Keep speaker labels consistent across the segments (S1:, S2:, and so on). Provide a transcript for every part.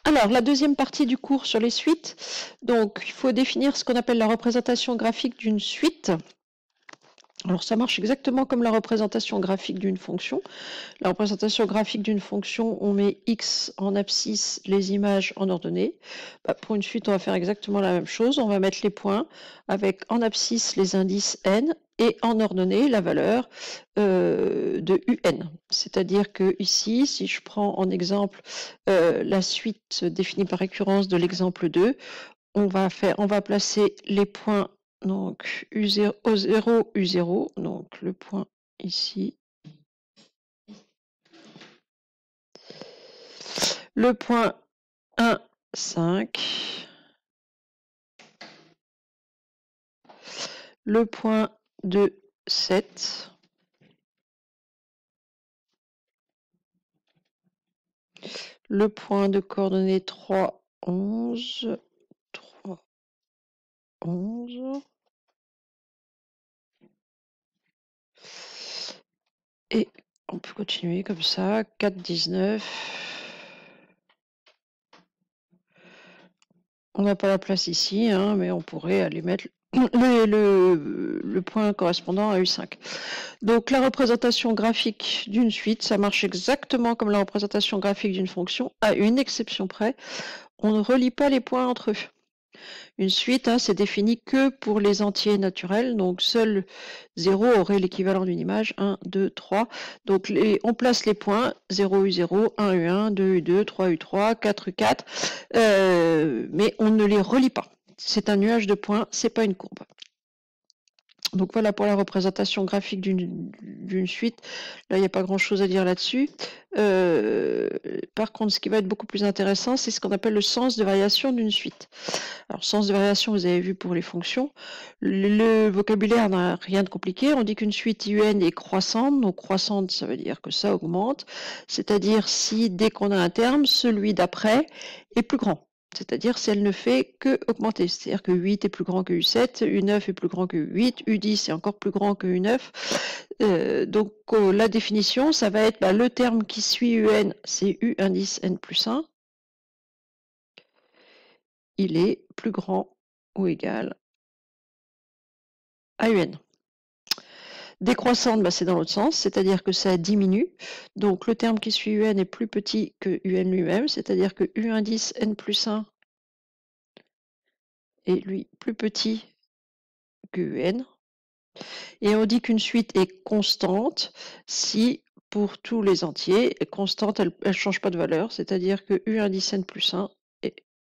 S1: Alors, la deuxième partie du cours sur les suites. Donc, il faut définir ce qu'on appelle la représentation graphique d'une suite. Alors, ça marche exactement comme la représentation graphique d'une fonction. La représentation graphique d'une fonction, on met X en abscisse, les images en ordonnée. Pour une suite, on va faire exactement la même chose. On va mettre les points avec en abscisse les indices n et en ordonnée la valeur de un. C'est-à-dire que ici, si je prends en exemple la suite définie par récurrence de l'exemple 2, on va placer les points donc U0, O0, U0, donc le point ici, le point 1, 5, le point 2, 7, le point de coordonnées 3, 11, 3, 11, et on peut continuer comme ça, 4, 19. On n'a pas la place ici, hein, mais on pourrait aller mettre le point correspondant à U5. Donc la représentation graphique d'une suite, ça marche exactement comme la représentation graphique d'une fonction, à une exception près. On ne relie pas les points entre eux. Une suite, hein, c'est défini que pour les entiers naturels, donc seul 0 aurait l'équivalent d'une image, 1, 2, 3. Donc on place les points 0, U0, 1, U1, 2, U2, 3, U3, 4, U4, mais on ne les relie pas. C'est un nuage de points, c'est pas une courbe. Donc voilà pour la représentation graphique d'une suite. Là, il n'y a pas grand-chose à dire là-dessus. Par contre, ce qui va être beaucoup plus intéressant, c'est ce qu'on appelle le sens de variation d'une suite. Alors, sens de variation, vous avez vu pour les fonctions. Le vocabulaire n'a rien de compliqué. On dit qu'une suite IUN est croissante. Donc, croissante, ça veut dire que ça augmente. C'est-à-dire si, dès qu'on a un terme, celui d'après est plus grand. C'est-à-dire si elle ne fait que augmenter. C'est-à-dire que 8 est plus grand que U7, U9 est plus grand que U8, U10 est encore plus grand que U9. Donc la définition, ça va être le terme qui suit UN, c'est U indice N plus 1. Il est plus grand ou égal à UN. Décroissante, c'est dans l'autre sens, c'est-à-dire que ça diminue. Donc le terme qui suit UN est plus petit que UN lui-même, c'est-à-dire que U indice N plus 1 est lui plus petit que UN. Et on dit qu'une suite est constante si, pour tous les entiers, constante, elle ne change pas de valeur, c'est-à-dire que U indice N plus 1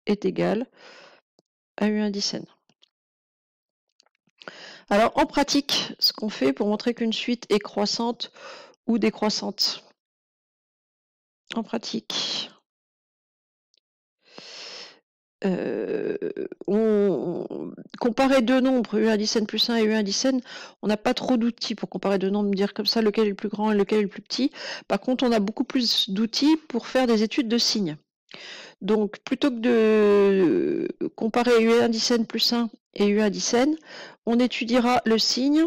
S1: est égal à U indice N. Alors, en pratique, ce qu'on fait pour montrer qu'une suite est croissante ou décroissante. En pratique, comparer deux nombres, U indice N plus 1 et U indice N, on n'a pas trop d'outils pour comparer deux nombres, dire comme ça lequel est le plus grand et lequel est le plus petit. Par contre, on a beaucoup plus d'outils pour faire des études de signes. Donc, plutôt que de comparer U indice N plus 1 et U indice N, on étudiera le signe.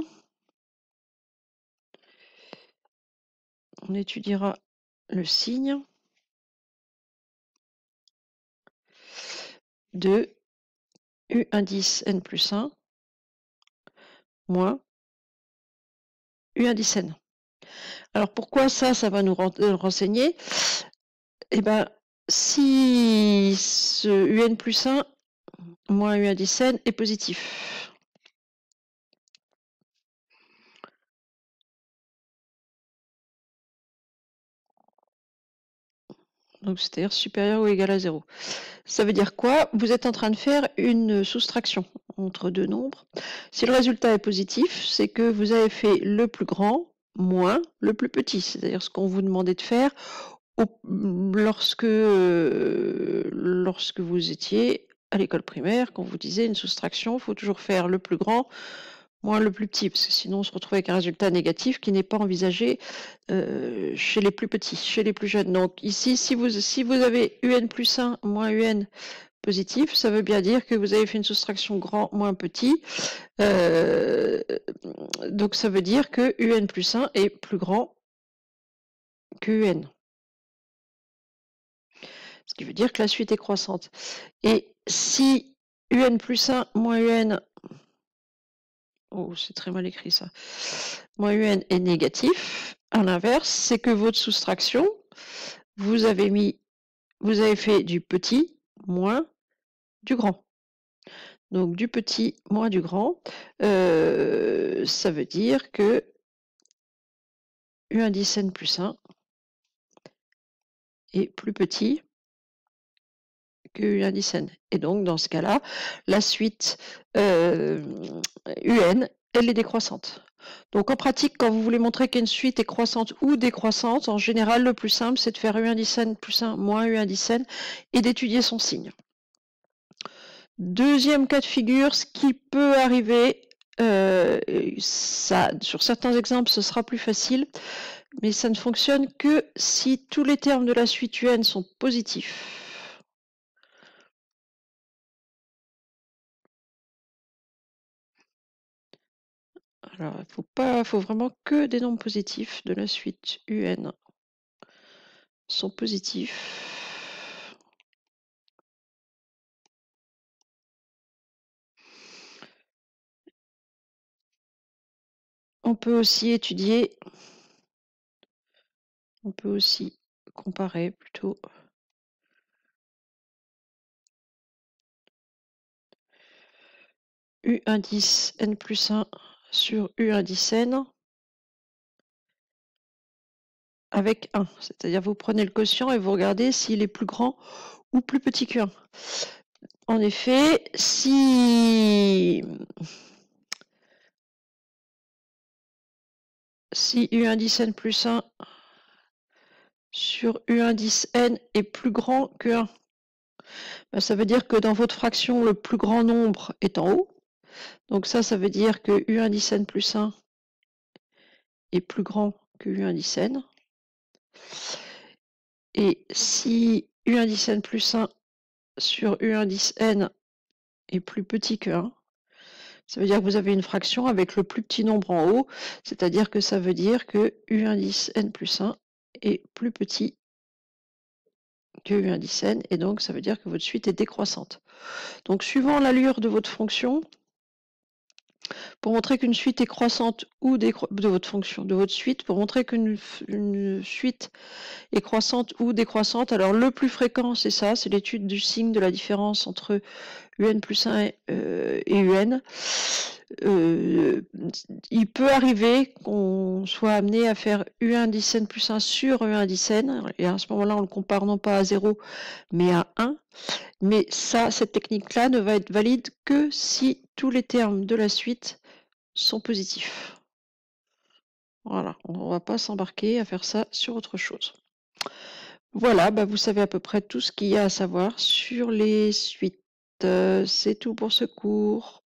S1: On étudiera le signe de U indice N plus 1 moins U indice N. Alors pourquoi ça va nous renseigner? Eh bien, si ce UN plus 1 moins U indice N est positif, donc c'est-à-dire supérieur ou égal à 0. Ça veut dire quoi? Vous êtes en train de faire une soustraction entre deux nombres. Si le résultat est positif, c'est que vous avez fait le plus grand moins le plus petit, c'est-à-dire ce qu'on vous demandait de faire lorsque vous étiez à l'école primaire, quand vous disait une soustraction, il faut toujours faire le plus grand moins le plus petit, parce que sinon on se retrouve avec un résultat négatif qui n'est pas envisagé chez les plus petits, chez les plus jeunes. Donc ici, si vous avez UN plus 1 moins UN positif, ça veut bien dire que vous avez fait une soustraction grand moins petit. Donc ça veut dire que UN plus 1 est plus grand que UN. Ce qui veut dire que la suite est croissante. Et si un plus 1 moins un, oh c'est très mal écrit ça, moins un est négatif, à l'inverse, c'est que votre soustraction, vous avez fait du petit moins du grand. Donc du petit moins du grand, ça veut dire que un 10 n plus 1 est plus petit que un 10 n. Et donc dans ce cas-là, la suite un, elle est décroissante. Donc en pratique, quand vous voulez montrer qu'une suite est croissante ou décroissante, en général, le plus simple, c'est de faire un 10 n plus 1 moins un 10 n et d'étudier son signe. Deuxième cas de figure, ce qui peut arriver, ça, sur certains exemples, ce sera plus facile, mais ça ne fonctionne que si tous les termes de la suite UN sont positifs. Alors, il faut vraiment que des nombres positifs de la suite UN sont positifs. On peut aussi étudier, on peut aussi comparer plutôt U indice n plus 1 sur U indice n avec 1. C'est-à-dire vous prenez le quotient et vous regardez s'il est plus grand ou plus petit que 1. En effet, si U indice n plus 1 sur U indice n est plus grand que 1, ben ça veut dire que dans votre fraction, le plus grand nombre est en haut. Donc ça veut dire que U indice n plus 1 est plus grand que U indice n. Et si U indice n plus 1 sur U indice n est plus petit que 1, ça veut dire que vous avez une fraction avec le plus petit nombre en haut, c'est-à-dire que ça veut dire que U indice n plus 1 est plus petit que U indice n, et donc ça veut dire que votre suite est décroissante. Donc suivant l'allure de votre fonction, pour montrer qu'une suite est croissante ou de votre fonction, de votre suite, pour montrer qu'une suite est croissante ou décroissante, alors le plus fréquent c'est ça, c'est l'étude du signe de la différence entre UN plus 1 et UN. Il peut arriver qu'on soit amené à faire U1 10 n plus 1 sur U1 10 n, et à ce moment-là on le compare non pas à 0 mais à 1. Mais ça, cette technique-là ne va être valide que si tous les termes de la suite sont positifs. Voilà, on ne va pas s'embarquer à faire ça sur autre chose. Voilà, bah vous savez à peu près tout ce qu'il y a à savoir sur les suites. C'est tout pour ce cours.